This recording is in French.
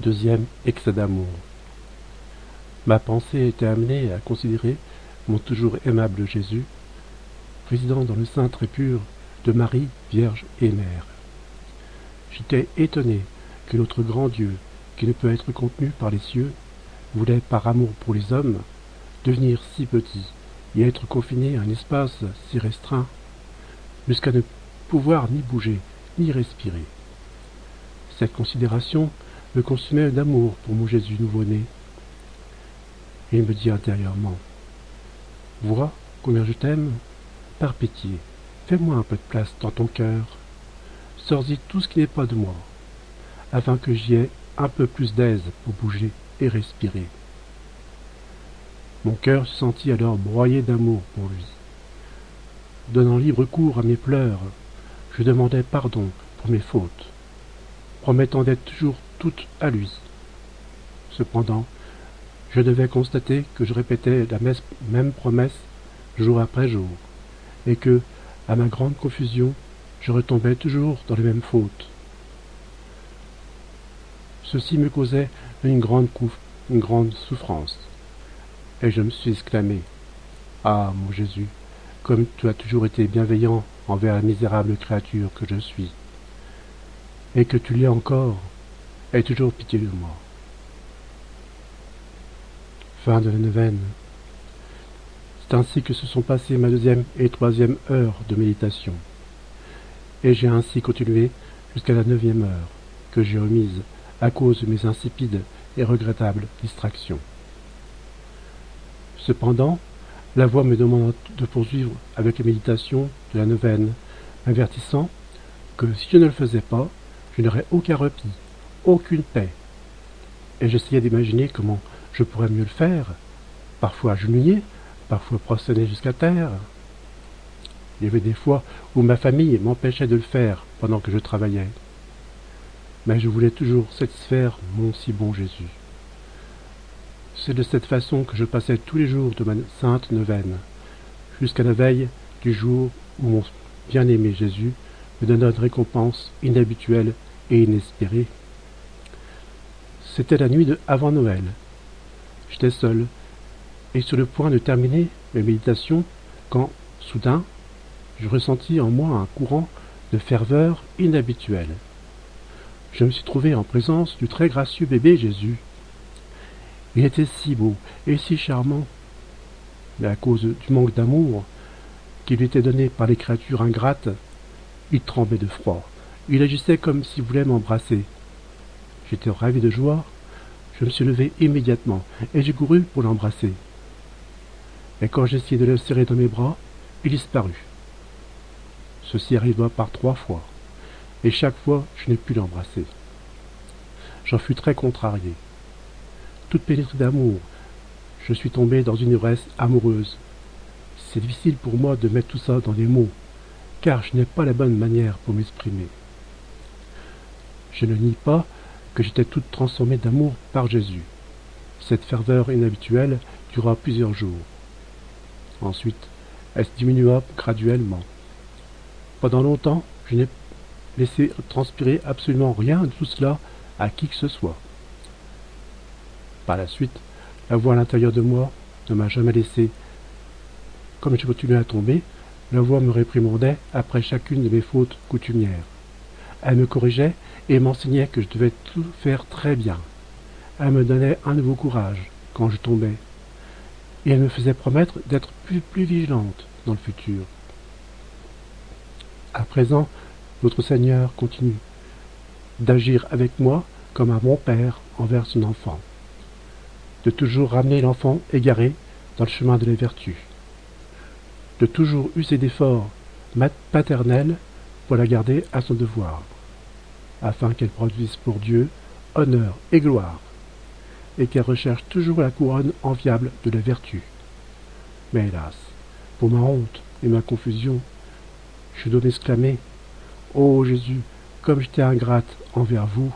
Deuxième excès d'amour. Ma pensée était amenée à considérer mon toujours aimable Jésus, résidant dans le sein très pur de Marie, Vierge et Mère. J'étais étonné que notre grand Dieu, qui ne peut être contenu par les cieux, voulait, par amour pour les hommes, devenir si petit et être confiné à un espace si restreint, jusqu'à ne pouvoir ni bouger, ni respirer. Cette considération me consumait d'amour pour mon Jésus nouveau-né. Et il me dit intérieurement, « Vois combien je t'aime, par pitié, fais-moi un peu de place dans ton cœur, sors-y tout ce qui n'est pas de moi, afin que j'y ai un peu plus d'aise pour bouger et respirer. » Mon cœur se sentit alors broyé d'amour pour lui. Donnant libre cours à mes pleurs, je demandai pardon pour mes fautes, promettant d'être toujours toute à lui. Cependant, je devais constater que je répétais la même promesse jour après jour, et que, à ma grande confusion, je retombais toujours dans les mêmes fautes. Ceci me causait une grande souffrance, et je me suis exclamé, « Ah, mon Jésus, comme tu as toujours été bienveillant envers la misérable créature que je suis, et que tu l'es encore, aie toujours pitié de moi. » Fin de la neuvaine. C'est ainsi que se sont passées ma deuxième et troisième heure de méditation, et j'ai ainsi continué jusqu'à la 9e heure, que j'ai remise à cause de mes insipides et regrettables distractions. Cependant, la voix me demanda de poursuivre avec la méditation de la neuvaine, m'avertissant que si je ne le faisais pas, je n'aurais aucun repos, aucune paix. Et j'essayais d'imaginer comment je pourrais mieux le faire, parfois agenouillé, parfois prosterné jusqu'à terre. Il y avait des fois où ma famille m'empêchait de le faire pendant que je travaillais. Mais je voulais toujours satisfaire mon si bon Jésus. C'est de cette façon que je passais tous les jours de ma sainte neuvaine, jusqu'à la veille du jour où mon bien-aimé Jésus me donna une récompense inhabituelle et inespérée. C'était la nuit avant Noël. J'étais seul, et sur le point de terminer mes méditations, quand, soudain, je ressentis en moi un courant de ferveur inhabituelle. Je me suis trouvé en présence du très gracieux bébé Jésus. Il était si beau et si charmant, mais à cause du manque d'amour qui lui était donné par les créatures ingrates, il tremblait de froid. Il agissait comme s'il voulait m'embrasser. J'étais ravi de joie. Je me suis levé immédiatement et j'ai couru pour l'embrasser. Et quand j'essayais de le serrer dans mes bras, il disparut. Ceci arriva par 3 fois, et chaque fois je n'ai pu l'embrasser. J'en fus très contrarié. Toute pénétrée d'amour, je suis tombé dans une ivresse amoureuse. C'est difficile pour moi de mettre tout ça dans des mots, car je n'ai pas la bonne manière pour m'exprimer. Je ne nie pas que j'étais toute transformée d'amour par Jésus. Cette ferveur inhabituelle dura plusieurs jours. Ensuite, elle se diminua graduellement. Pendant longtemps, je n'ai laissé transpirer absolument rien de tout cela à qui que ce soit. Par la suite, la voix à l'intérieur de moi ne m'a jamais laissé. Comme je continuais à tomber, la voix me réprimandait après chacune de mes fautes coutumières. Elle me corrigeait et m'enseignait que je devais tout faire très bien. Elle me donnait un nouveau courage quand je tombais, et elle me faisait promettre d'être plus vigilante dans le futur. À présent, notre Seigneur continue d'agir avec moi comme un bon père envers son enfant, de toujours ramener l'enfant égaré dans le chemin de la vertu, de toujours user d'efforts paternels pour la garder à son devoir, afin qu'elle produise pour Dieu honneur et gloire, et qu'elle recherche toujours la couronne enviable de la vertu. Mais hélas, pour ma honte et ma confusion, je dois m'exclamer, « Ô Jésus, comme j'étais ingrate envers vous,